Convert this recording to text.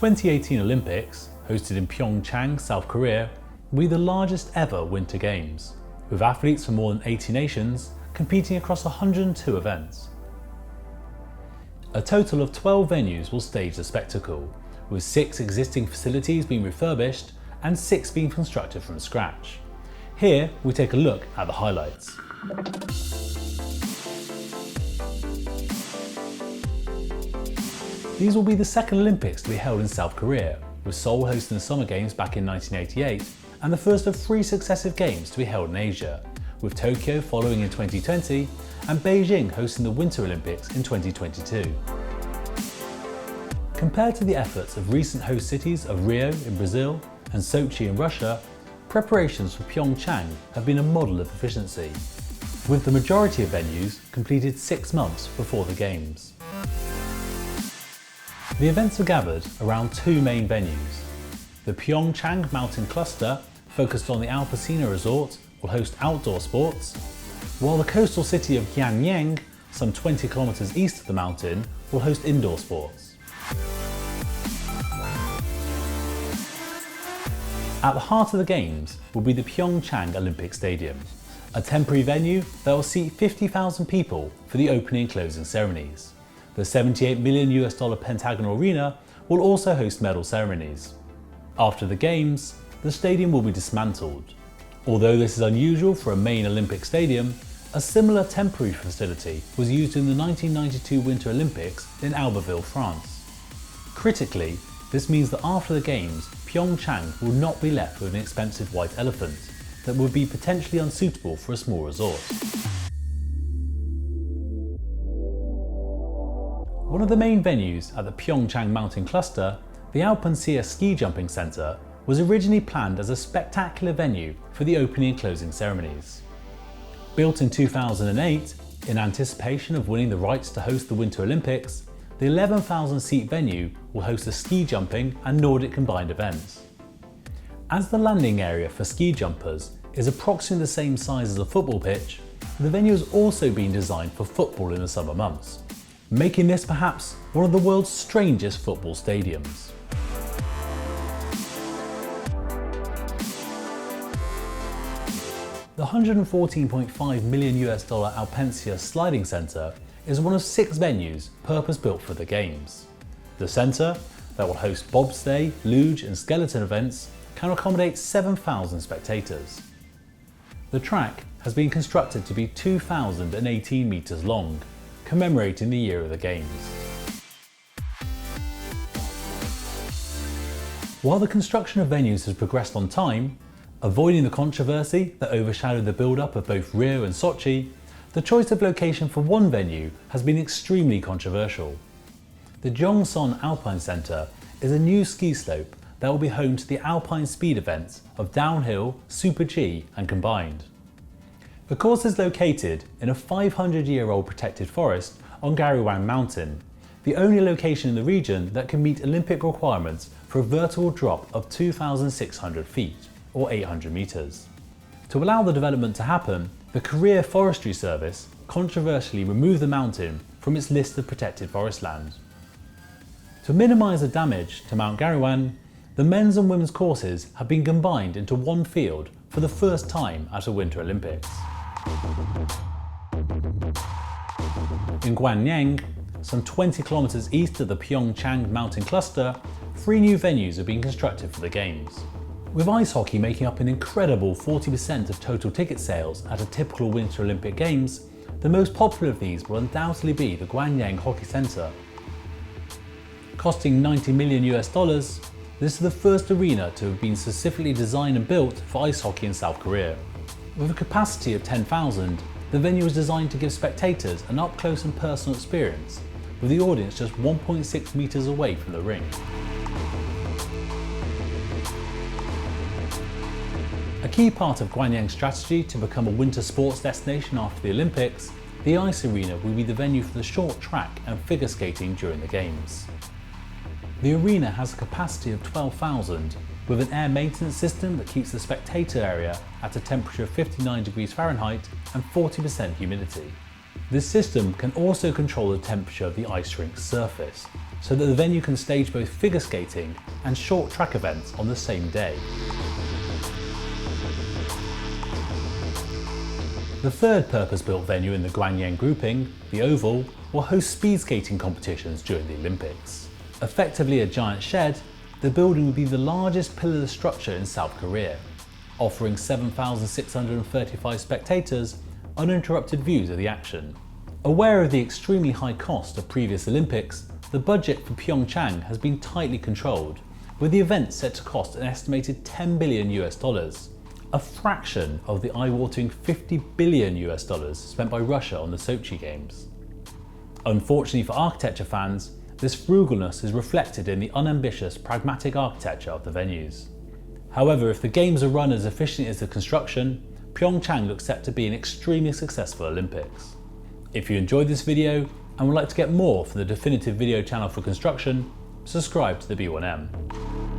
2018 Olympics, hosted in PyeongChang, South Korea, will be the largest ever Winter Games, with athletes from more than 80 nations competing across 102 events. A total of 12 venues will stage the spectacle, with 6 existing facilities being refurbished and 6 being constructed from scratch. Here we take a look at the highlights. These will be the second Olympics to be held in South Korea, with Seoul hosting the Summer Games back in 1988 and the first of 3 successive games to be held in Asia, with Tokyo following in 2020 and Beijing hosting the Winter Olympics in 2022. Compared to the efforts of recent host cities of Rio in Brazil and Sochi in Russia, preparations for PyeongChang have been a model of efficiency, with the majority of venues completed 6 months before the Games. The events are gathered around 2 main venues. The PyeongChang Mountain Cluster, focused on the Alpine Center resort, will host outdoor sports, while the coastal city of Jeon, some 20 kilometers east of the mountain, will host indoor sports. At the heart of the Games will be the PyeongChang Olympic Stadium, a temporary venue that will seat 50,000 people for the opening and closing ceremonies. The $78 million Pentagonal Arena will also host medal ceremonies. After the Games, the stadium will be dismantled. Although this is unusual for a main Olympic stadium, a similar temporary facility was used in the 1992 Winter Olympics in Albertville, France. Critically, this means that after the Games, PyeongChang will not be left with an expensive white elephant that would be potentially unsuitable for a small resort. One of the main venues at the PyeongChang Mountain Cluster, the Alpine Center ski jumping center, was originally planned as a spectacular venue for the opening and closing ceremonies. Built in 2008, in anticipation of winning the rights to host the Winter Olympics, the 11,000-seat venue will host the ski jumping and Nordic combined events. As the landing area for ski jumpers is approximately the same size as a football pitch, the venue has also been designed for football in the summer months, making this perhaps one of the world's strangest football stadiums. The $114.5 million Alpine Center Sliding Center is one of 6 venues purpose-built for the Games. The centre, that will host bobsleigh, luge and skeleton events, can accommodate 7,000 spectators. The track has been constructed to be 2,018 metres long, commemorating the year of the Games. While the construction of venues has progressed on time, avoiding the controversy that overshadowed the build-up of both Rio and Sochi, the choice of location for one venue has been extremely controversial. The Jeon Alpine Center is a new ski slope that will be home to the alpine speed events of downhill, Super G and combined. The course is located in a 500-year-old protected forest on Gariwan Mountain, the only location in the region that can meet Olympic requirements for a vertical drop of 2,600 feet, or 800 meters. To allow the development to happen, the Korea Forestry Service controversially removed the mountain from its list of protected forest land. To minimize the damage to Mount Gariwan, the men's and women's courses have been combined into one field for the first time at a Winter Olympics. In Gwangyang, some 20 kilometers east of the PyeongChang Mountain Cluster, 3 new venues are being constructed for the Games. With ice hockey making up an incredible 40% of total ticket sales at a typical Winter Olympic Games, the most popular of these will undoubtedly be the Gwangyang Hockey Center. Costing $90 million, this is the first arena to have been specifically designed and built for ice hockey in South Korea. With a capacity of 10,000, the venue was designed to give spectators an up-close and personal experience, with the audience just 1.6 meters away from the ring. A key part of Gwangyang's strategy to become a winter sports destination after the Olympics, the ice arena will be the venue for the short track and figure skating during the Games. The arena has a capacity of 12,000, with an air maintenance system that keeps the spectator area at a temperature of 59 degrees Fahrenheit and 40% humidity. This system can also control the temperature of the ice rink's surface, so that the venue can stage both figure skating and short track events on the same day. The third purpose-built venue in the Gwangyang grouping, the Oval, will host speed skating competitions during the Olympics. Effectively a giant shed, the building will be the largest pillar structure in South Korea, offering 7,635 spectators uninterrupted views of the action. Aware of the extremely high cost of previous Olympics, the budget for PyeongChang has been tightly controlled, with the event set to cost an estimated $10 billion, a fraction of the eye-watering $50 billion spent by Russia on the Sochi Games. Unfortunately for architecture fans, this frugalness is reflected in the unambitious, pragmatic architecture of the venues. However, if the games are run as efficiently as the construction, PyeongChang looks set to be an extremely successful Olympics. If you enjoyed this video and would like to get more from the definitive video channel for construction, subscribe to the B1M.